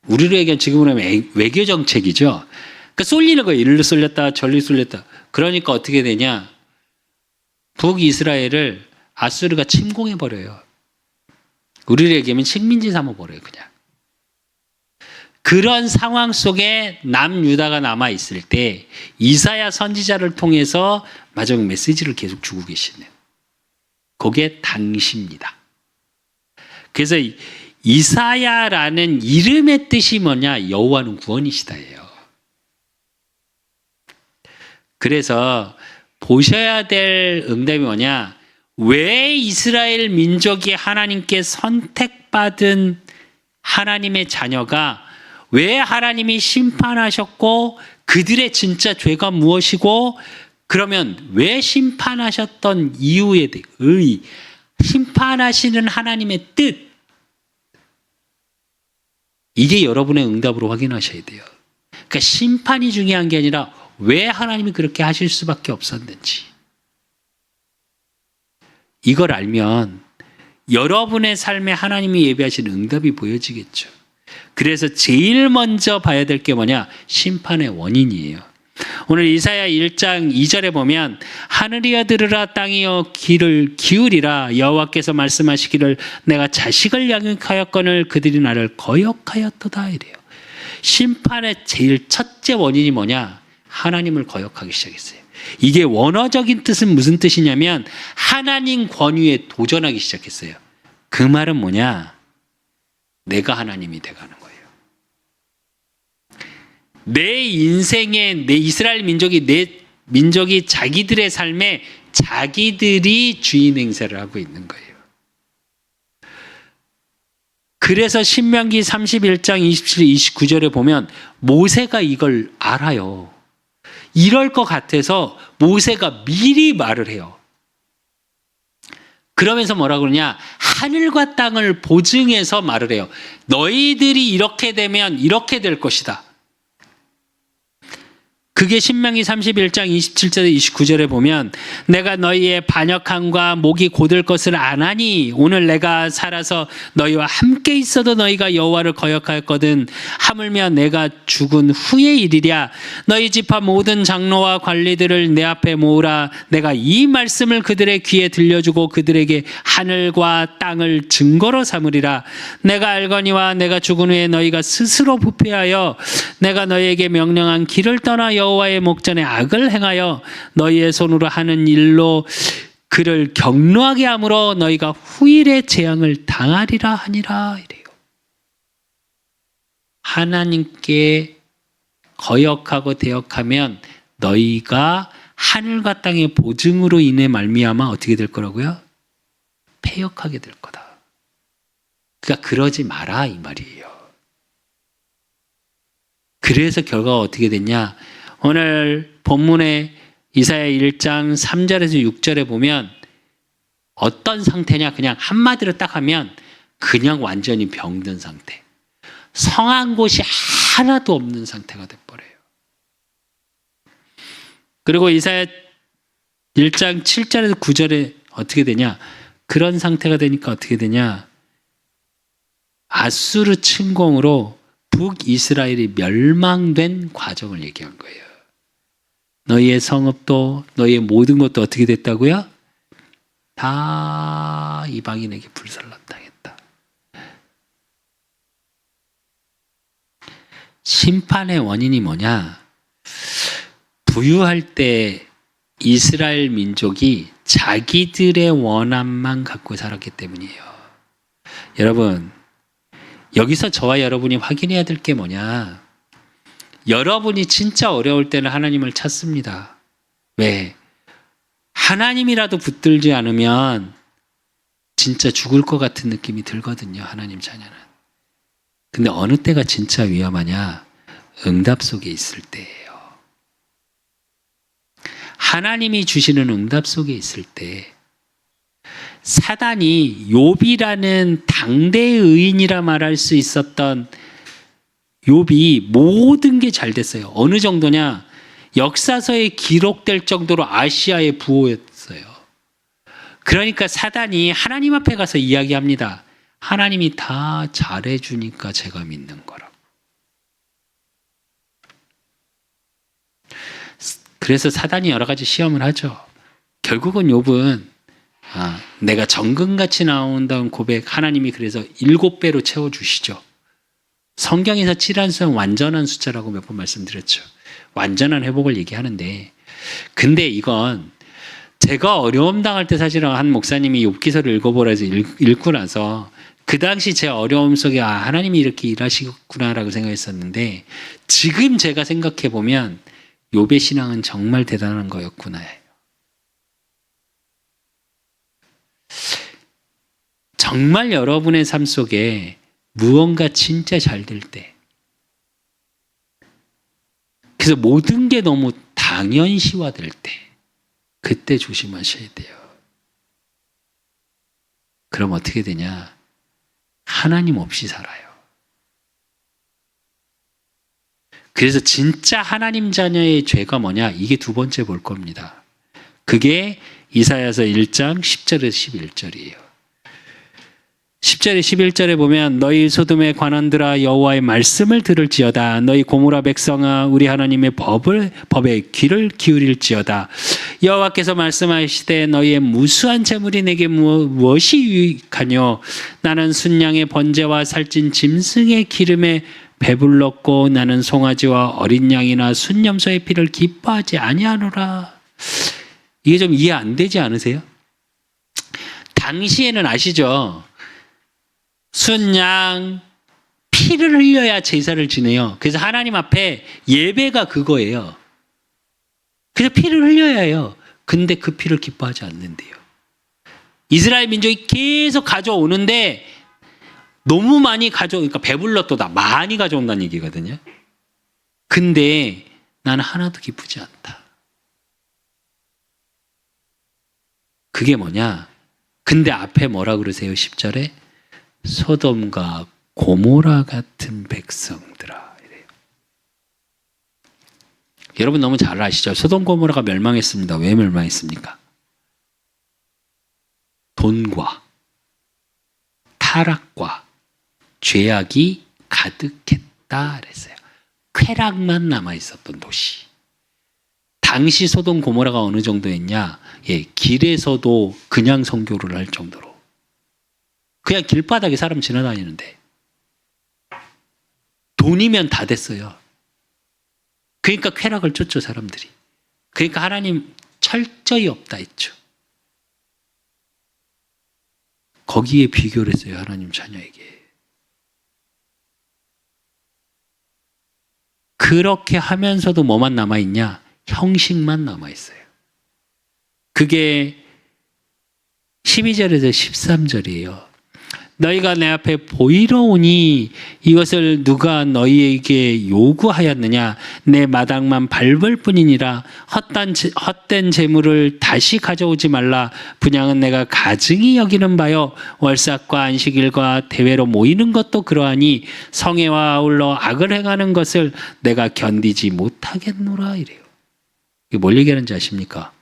우리로 얘기하면 지금으로 하면 외교 정책이죠. 그러니까 쏠리는 거예요. 이리로 쏠렸다 저리로 쏠렸다. 그러니까 어떻게 되냐? 북이스라엘을 아수르가 침공해버려요. 우리로 얘기하면 식민지 삼아버려요. 그냥. 그런 상황 속에 남유다가 남아있을 때 이사야 선지자를 통해서 마지막 메시지를 계속 주고 계시네요. 그게 당시입니다. 그래서 이사야라는 이름의 뜻이 뭐냐? 여호와는 구원이시다예요. 그래서 보셔야 될 응답이 뭐냐? 왜 이스라엘 민족이 하나님께 선택받은 하나님의 자녀가 왜 하나님이 심판하셨고 그들의 진짜 죄가 무엇이고 그러면 왜 심판하셨던 이유에 대해 심판하시는 하나님의 뜻 이게 여러분의 응답으로 확인하셔야 돼요. 그러니까 심판이 중요한 게 아니라 왜 하나님이 그렇게 하실 수밖에 없었는지 이걸 알면 여러분의 삶에 하나님이 예비하신 응답이 보여지겠죠. 그래서 제일 먼저 봐야 될 게 뭐냐? 심판의 원인이에요. 오늘 이사야 1장 2절에 보면 하늘이여 들으라 땅이여 귀를 기울이라 여호와께서 말씀하시기를 내가 자식을 양육하였거늘 그들이 나를 거역하였도다 이래요. 심판의 제일 첫째 원인이 뭐냐? 하나님을 거역하기 시작했어요. 이게 원어적인 뜻은 무슨 뜻이냐면 하나님 권위에 도전하기 시작했어요. 그 말은 뭐냐? 내가 하나님이 돼가는 거예요. 내 인생에 내 이스라엘 민족이 자기들의 삶에 자기들이 주인 행세를 하고 있는 거예요. 그래서 신명기 31장 27, 29절에 보면 모세가 이걸 알아요. 이럴 것 같아서 모세가 미리 말을 해요. 그러면서 뭐라고 그러냐? 하늘과 땅을 보증해서 말을 해요. 너희들이 이렇게 되면 이렇게 될 것이다. 그게 신명기 31장 27절 29절에 보면 내가 너희의 반역함과 목이 곧을 것을 아나니 오늘 내가 살아서 너희와 함께 있어도 너희가 여호와를 거역하였거든 하물며 내가 죽은 후의 일이랴 너희 집합 모든 장로와 관리들을 내 앞에 모으라 내가 이 말씀을 그들의 귀에 들려주고 그들에게 하늘과 땅을 증거로 삼으리라 내가 알거니와 내가 죽은 후에 너희가 스스로 부패하여 내가 너희에게 명령한 길을 떠나 여호와의 목전에 악을 행하여 너희의 손으로 하는 일로 그를 격노하게 함으로 너희가 후일의 재앙을 당하리라 하니라 이래요. 하나님께 거역하고 대역하면 너희가 하늘과 땅의 보증으로 인해 말미암아 어떻게 될 거라고요? 패역하게 될 거다. 그러니까 그러지 마라 이 말이에요. 그래서 결과가 어떻게 됐냐? 오늘 본문에 이사야 1장 3절에서 6절에 보면 어떤 상태냐? 그냥 한마디로 딱 하면 그냥 완전히 병든 상태. 성한 곳이 하나도 없는 상태가 돼버려요. 그리고 이사야 1장 7절에서 9절에 어떻게 되냐? 그런 상태가 되니까 어떻게 되냐? 아수르 침공으로 북이스라엘이 멸망된 과정을 얘기한 거예요. 너희의 성읍도 너희의 모든 것도 어떻게 됐다고요? 다 이방인에게 불살라당했다. 심판의 원인이 뭐냐? 부유할 때 이스라엘 민족이 자기들의 원함만 갖고 살았기 때문이에요. 여러분, 여기서 저와 여러분이 확인해야 될 게 뭐냐? 여러분이 진짜 어려울 때는 하나님을 찾습니다. 왜? 하나님이라도 붙들지 않으면 진짜 죽을 것 같은 느낌이 들거든요. 하나님 자녀는. 근데 어느 때가 진짜 위험하냐? 응답 속에 있을 때예요. 하나님이 주시는 응답 속에 있을 때 사단이 욥이라는 당대 의인이라 말할 수 있었던 욥이 모든 게 잘 됐어요. 어느 정도냐? 역사서에 기록될 정도로 아시아의 부호였어요. 그러니까 사단이 하나님 앞에 가서 이야기합니다. 하나님이 다 잘해주니까 제가 믿는 거라고. 그래서 사단이 여러 가지 시험을 하죠. 결국은 욥은 내가 정금같이 나온다는 고백, 하나님이 그래서 7배로 채워주시죠. 성경에서 7한 수는 완전한 숫자라고 몇 번 말씀드렸죠. 완전한 회복을 얘기하는데, 근데 이건 제가 어려움 당할 때 사실은 한 목사님이 욥기서를 읽어보라 해서 읽고 나서 그 당시 제 어려움 속에 하나님이 이렇게 일하시구나라고 생각했었는데, 지금 제가 생각해 보면 욥의 신앙은 정말 대단한 거였구나. 정말 여러분의 삶 속에 무언가 진짜 잘 될 때, 그래서 모든 게 너무 당연시화될 때, 그때 조심하셔야 돼요. 그럼 어떻게 되냐? 하나님 없이 살아요. 그래서 진짜 하나님 자녀의 죄가 뭐냐? 이게 두 번째 볼 겁니다. 그게 이사야서 1장 10절에서 11절이에요. 10절에 11절에 보면 너희 소돔의 관원들아 여호와의 말씀을 들을지어다. 너희 고모라 백성아 우리 하나님의 법에 귀를 기울일지어다. 여호와께서 말씀하시되 너희의 무수한 재물이 내게 무엇이 유익하뇨? 나는 순양의 번제와 살찐 짐승의 기름에 배불렀고 나는 송아지와 어린 양이나 순염소의 피를 기뻐하지 아니하노라. 이게 좀 이해 안 되지 않으세요? 당시에는 아시죠? 순양 피를 흘려야 제사를 지내요. 그래서 하나님 앞에 예배가 그거예요. 그래서 피를 흘려야 해요. 근데 그 피를 기뻐하지 않는데요. 이스라엘 민족이 계속 가져오는데 너무 많이 가져오니까 배불렀도다. 많이 가져온다는 얘기거든요. 근데 나는 하나도 기쁘지 않다. 그게 뭐냐? 근데 앞에 뭐라 그러세요? 10절에 소돔과 고모라 같은 백성들아 이래요. 여러분 너무 잘 아시죠? 소돔 고모라가 멸망했습니다. 왜 멸망했습니까? 돈과 타락과 죄악이 가득했다 그랬어요. 쾌락만 남아있었던 도시. 당시 소돔 고모라가 어느 정도였냐? 길에서도 그냥 선교를 할 정도로. 그냥 길바닥에 사람 지나다니는데 돈이면 다 됐어요. 그러니까 쾌락을 쫓죠 사람들이. 그러니까 하나님 철저히 없다 했죠. 거기에 비교를 했어요. 하나님 자녀에게. 그렇게 하면서도 뭐만 남아있냐? 형식만 남아있어요. 그게 12절에서 13절이에요. 너희가 내 앞에 보이러 오니 이것을 누가 너희에게 요구하였느냐? 내 마당만 밟을 뿐이니라. 헛된 재물을 다시 가져오지 말라. 분양은 내가 가증히 여기는 바요. 월삭과 안식일과 대회로 모이는 것도 그러하니 성회와 아울러 악을 행하는 것을 내가 견디지 못하겠노라 이래요. 이게 뭘 얘기하는지 아십니까?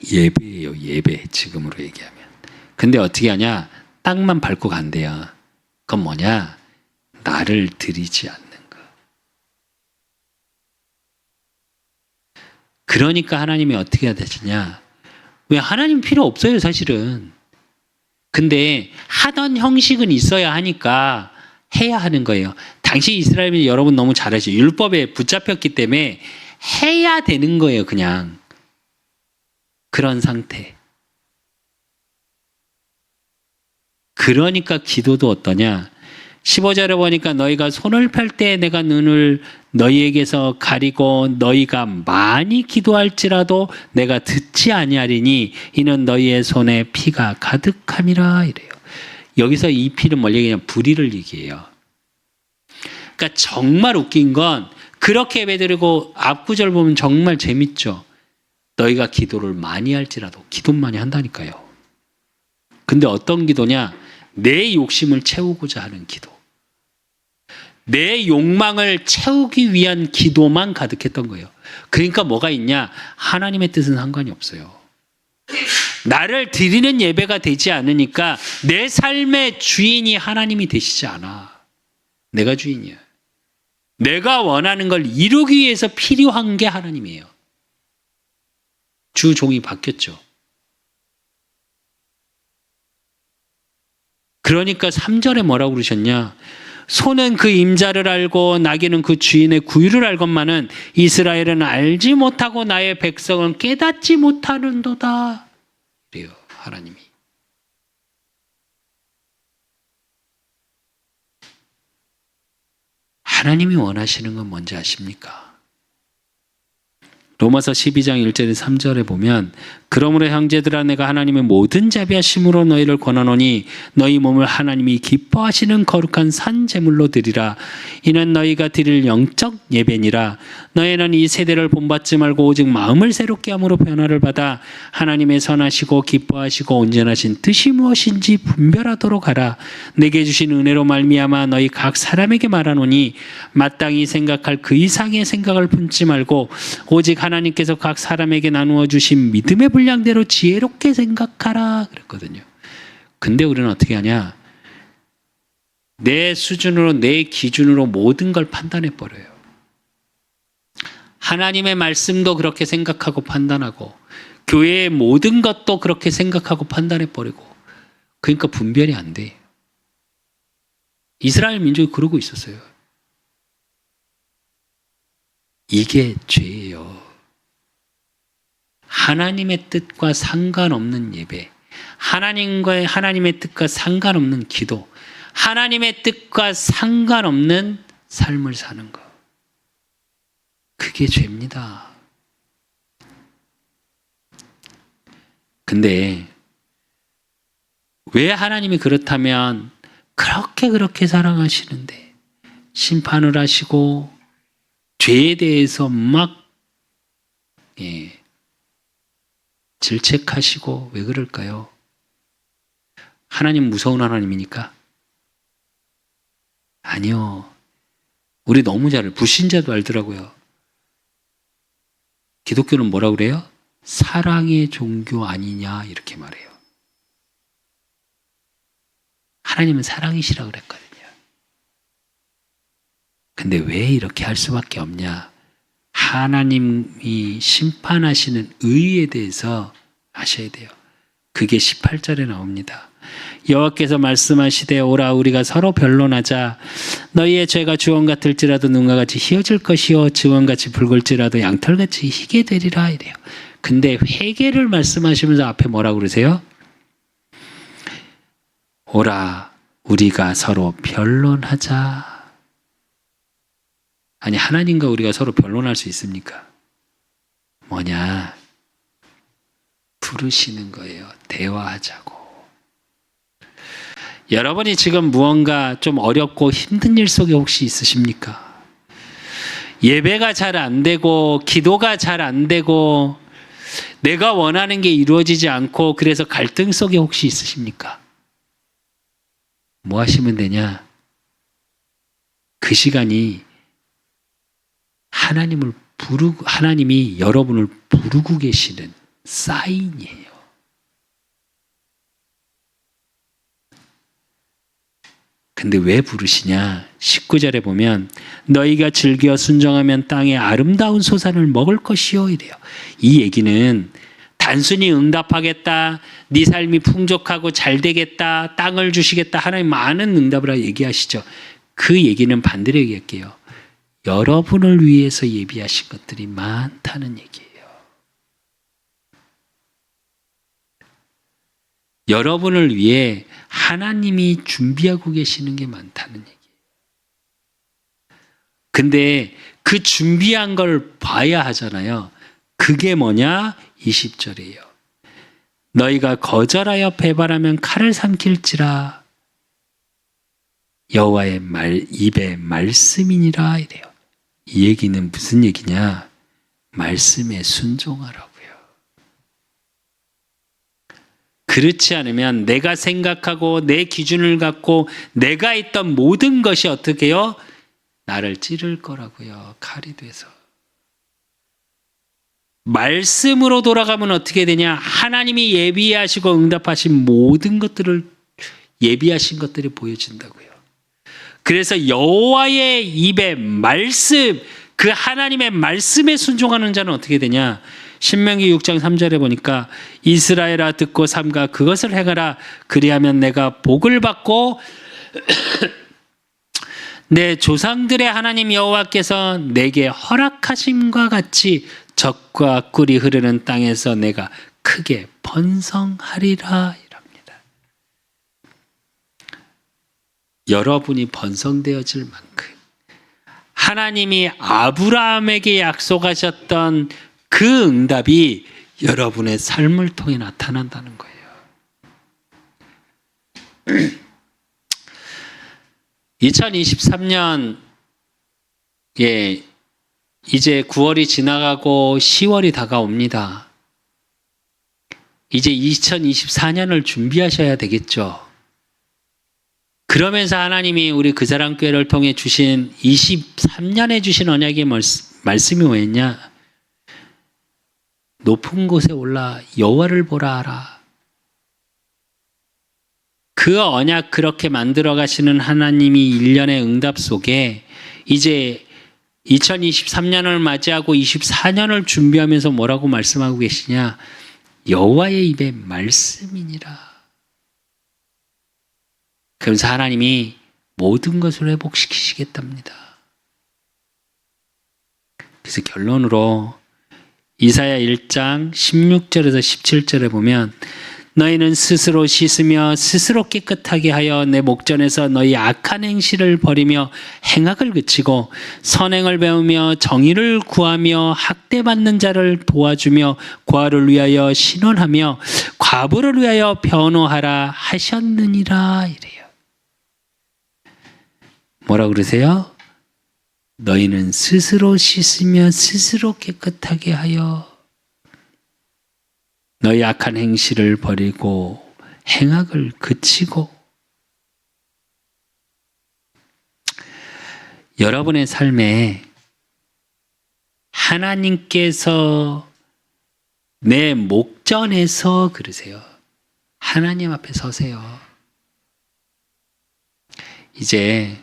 예배예요. 예배. 지금으로 얘기하면. 근데 어떻게 하냐? 땅만 밟고 간대요. 그건 뭐냐? 나를 들이지 않는 거. 그러니까 하나님이 어떻게 해야 되느냐? 왜 하나님 필요 없어요, 사실은. 근데 하던 형식은 있어야 하니까 해야 하는 거예요. 당시 이스라엘이 여러분 너무 잘 아시죠? 율법에 붙잡혔기 때문에 해야 되는 거예요, 그냥. 그런 상태. 그러니까 기도도 어떠냐? 15절에 보니까 너희가 손을 펼 때 내가 눈을 너희에게서 가리고 너희가 많이 기도할지라도 내가 듣지 아니하리니 이는 너희의 손에 피가 가득함이라 이래요. 여기서 이 피는 뭘 얘기하냐? 불의를 얘기해요. 그러니까 정말 웃긴 건 그렇게 예배드리고 앞구절 보면 정말 재밌죠. 너희가 기도를 많이 할지라도 기도 많이 한다니까요. 근데 어떤 기도냐? 내 욕심을 채우고자 하는 기도. 내 욕망을 채우기 위한 기도만 가득했던 거예요. 그러니까 뭐가 있냐? 하나님의 뜻은 상관이 없어요. 나를 드리는 예배가 되지 않으니까 내 삶의 주인이 하나님이 되시지 않아. 내가 주인이야. 내가 원하는 걸 이루기 위해서 필요한 게 하나님이에요. 주 종이 바뀌었죠. 그러니까 3절에 뭐라고 그러셨냐? 소는 그 임자를 알고 나귀는 그 주인의 구유를 알건만은 이스라엘은 알지 못하고 나의 백성은 깨닫지 못하는도다. 그래요, 하나님이. 하나님이 원하시는 건 뭔지 아십니까? 로마서 12장 1절에 3절에 보면 그러므로 형제들아 내가 하나님의 모든 자비하심으로 너희를 권하노니 너희 몸을 하나님이 기뻐하시는 거룩한 산 제물로 드리라. 이는 너희가 드릴 영적 예배니라. 너희는 이 세대를 본받지 말고 오직 마음을 새롭게 함으로 변화를 받아 하나님의 선하시고 기뻐하시고 온전하신 뜻이 무엇인지 분별하도록 하라. 내게 주신 은혜로 말미암아 너희 각 사람에게 말하노니 마땅히 생각할 그 이상의 생각을 품지 말고 오직 하나님께서 각 사람에게 나누어 주신 믿음의 분량대로 지혜롭게 생각하라 그랬거든요. 근데 우리는 어떻게 하냐? 내 수준으로 내 기준으로 모든 걸 판단해 버려요. 하나님의 말씀도 그렇게 생각하고 판단하고 교회의 모든 것도 그렇게 생각하고 판단해 버리고 그러니까 분별이 안 돼. 이스라엘 민족이 그러고 있었어요. 이게 죄예요. 하나님의 뜻과 상관없는 예배, 하나님의 뜻과 상관없는 기도, 하나님의 뜻과 상관없는 삶을 사는 것. 그게 죄입니다. 근데 왜 하나님이 그렇다면 그렇게 사랑하시는데 심판을 하시고 죄에 대해서 막 질책하시고 왜 그럴까요? 하나님 무서운 하나님이니까? 아니요. 우리 너무 잘 알아요. 불신자도 알더라고요. 기독교는 뭐라고 그래요? 사랑의 종교 아니냐 이렇게 말해요. 하나님은 사랑이시라고 그랬거든요. 근데 왜 이렇게 할 수밖에 없냐? 하나님이 심판하시는 의에 대해서 아셔야 돼요. 그게 18절에 나옵니다. 여호와께서 말씀하시되 오라 우리가 서로 변론하자. 너희의 죄가 주홍 같을지라도 눈과 같이 희어질 것이요 증언같이 붉을지라도 양털같이 희게 되리라 이래요. 근데 회개를 말씀하시면서 앞에 뭐라고 그러세요? 오라 우리가 서로 변론하자. 아니 하나님과 우리가 서로 변론할 수 있습니까? 뭐냐? 부르시는 거예요. 대화하자고. 여러분이 지금 무언가 좀 어렵고 힘든 일 속에 혹시 있으십니까? 예배가 잘 안 되고 기도가 잘 안 되고 내가 원하는 게 이루어지지 않고 그래서 갈등 속에 혹시 있으십니까? 뭐 하시면 되냐? 그 시간이 하나님이 여러분을 부르고 계시는 사인이에요. 근데 왜 부르시냐? 19절에 보면 너희가 즐겨 순종하면 땅의 아름다운 소산을 먹을 것이요 이래요. 이 얘기는 단순히 응답하겠다, 네 삶이 풍족하고 잘 되겠다, 땅을 주시겠다, 하나님 많은 응답을 하고 얘기하시죠. 그 얘기는 반대로 얘기할게요. 여러분을 위해서 예비하신 것들이 많다는 얘기예요. 여러분을 위해 하나님이 준비하고 계시는 게 많다는 얘기예요. 근데 그 준비한 걸 봐야 하잖아요. 그게 뭐냐? 20절이에요. 너희가 거절하여 배반하면 칼을 삼킬지라 여호와의 입의 말씀이니라 이래요. 이 얘기는 무슨 얘기냐? 말씀에 순종하라고요. 그렇지 않으면 내가 생각하고 내 기준을 갖고 내가 했던 모든 것이 어떻게 해요? 나를 찌를 거라고요. 칼이 돼서. 말씀으로 돌아가면 어떻게 되냐? 하나님이 예비하시고 응답하신 모든 것들을 예비하신 것들이 보여진다고요. 그래서 여호와의 입의 말씀, 그 하나님의 말씀에 순종하는 자는 어떻게 되냐? 신명기 6장 3절에 보니까 이스라엘아 듣고 삼가 그것을 행하라. 그리하면 내가 복을 받고 내 조상들의 하나님 여호와께서 내게 허락하심과 같이 젖과 꿀이 흐르는 땅에서 내가 크게 번성하리라 이랍니다. 여러분이 번성되어질 만큼 하나님이 아브라함에게 약속하셨던 그 응답이 여러분의 삶을 통해 나타난다는 거예요. 2023년 이제 9월이 지나가고 10월이 다가옵니다. 이제 2024년을 준비하셔야 되겠죠. 그러면서 하나님이 우리 그사랑교회를 통해 주신 23년에 주신 언약의 말씀이 뭐였냐? 높은 곳에 올라 여호와를 보라 하라. 그 언약 그렇게 만들어 가시는 하나님이 일련의 응답 속에 이제 2023년을 맞이하고 24년을 준비하면서 뭐라고 말씀하고 계시냐? 여호와의 입의 말씀이니라. 그러면서 하나님이 모든 것을 회복시키시겠답니다. 그래서 결론으로 이사야 1장 16절에서 17절에 보면 너희는 스스로 씻으며 스스로 깨끗하게 하여 내 목전에서 너희 악한 행실을 버리며 행악을 그치고 선행을 배우며 정의를 구하며 학대받는 자를 도와주며 고아를 위하여 신원하며 과부를 위하여 변호하라 하셨느니라 이래요. 뭐라 그러세요? 너희는 스스로 씻으며 스스로 깨끗하게 하여 너희 악한 행실을 버리고 행악을 그치고 여러분의 삶에 하나님께서 내 목전에서 그러세요. 하나님 앞에 서세요. 이제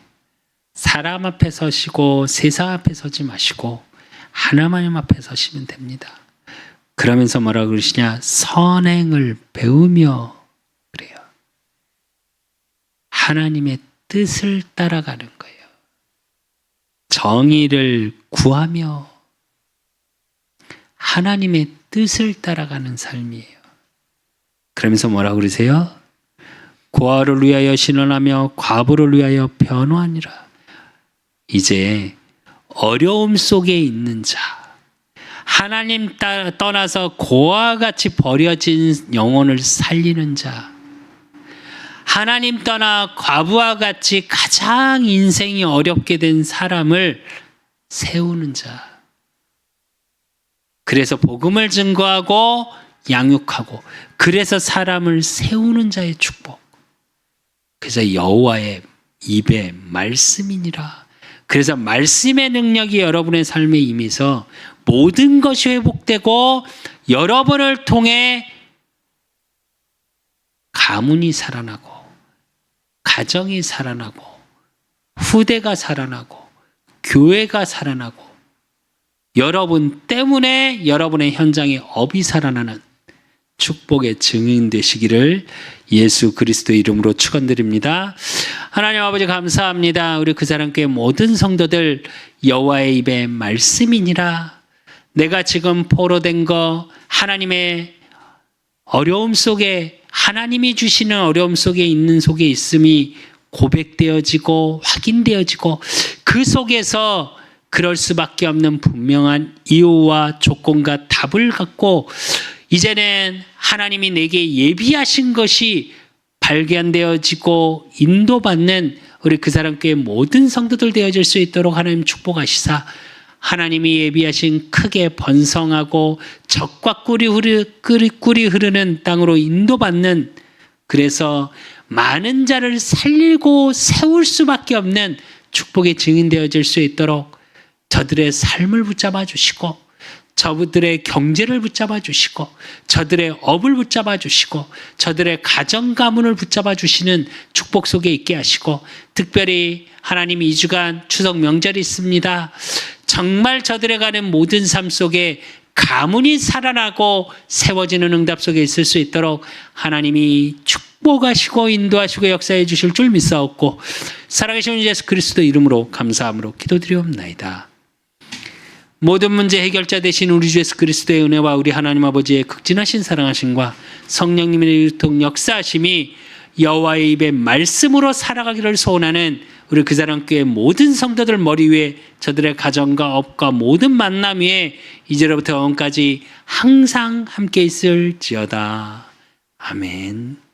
사람 앞에 서시고 세상 앞에 서지 마시고 하나님 앞에 서시면 됩니다. 그러면서 뭐라고 그러시냐? 선행을 배우며 그래요. 하나님의 뜻을 따라가는 거예요. 정의를 구하며 하나님의 뜻을 따라가는 삶이에요. 그러면서 뭐라고 그러세요? 고아를 위하여 신원하며 과부를 위하여 변호하니라. 이제 어려움 속에 있는 자, 하나님 떠나서 고아와 같이 버려진 영혼을 살리는 자, 하나님 떠나 과부와 같이 가장 인생이 어렵게 된 사람을 세우는 자, 그래서 복음을 증거하고 양육하고 그래서 사람을 세우는 자의 축복. 그래서 여호와의 입의 말씀이니라. 그래서 말씀의 능력이 여러분의 삶에 임해서 모든 것이 회복되고 여러분을 통해 가문이 살아나고 가정이 살아나고 후대가 살아나고 교회가 살아나고 여러분 때문에 여러분의 현장에 업이 살아나는 축복의 증인 되시기를 예수 그리스도의 이름으로 축원드립니다. 하나님 아버지 감사합니다. 우리 그 사람께 모든 성도들 여호와의 입의 말씀이니라. 내가 지금 포로된 거 하나님의 어려움 속에 하나님이 주시는 어려움 속에 있는 속에 있음이 고백되어지고 확인되어지고 그 속에서 그럴 수밖에 없는 분명한 이유와 조건과 답을 갖고 이제는 하나님이 내게 예비하신 것이 발견되어지고 인도받는 우리 그 사람께 모든 성도들 되어질 수 있도록 하나님 축복하시사 하나님이 예비하신 크게 번성하고 적과 꿀이 흐르는 땅으로 인도받는 그래서 많은 자를 살리고 세울 수밖에 없는 축복의 증인되어질 수 있도록 저들의 삶을 붙잡아 주시고 저들의 경제를 붙잡아 주시고 저들의 업을 붙잡아 주시고 저들의 가정 가문을 붙잡아 주시는 축복 속에 있게 하시고 특별히 하나님 2주간 추석 명절이 있습니다. 정말 저들의 가는 모든 삶 속에 가문이 살아나고 세워지는 응답 속에 있을 수 있도록 하나님이 축복하시고 인도하시고 역사해 주실 줄 믿사옵고 살아계신 예수 그리스도 이름으로 감사함으로 기도드리옵나이다. 모든 문제 해결자 되신 우리 주 예수 그리스도의 은혜와 우리 하나님 아버지의 극진하신 사랑하심과 성령님의 유통 역사하심이 여호와의 입의 말씀으로 살아가기를 소원하는 우리 그 사람 교회 모든 성도들 머리 위에 저들의 가정과 업과 모든 만남 위에 이제로부터 영원까지 항상 함께 있을지어다. 아멘.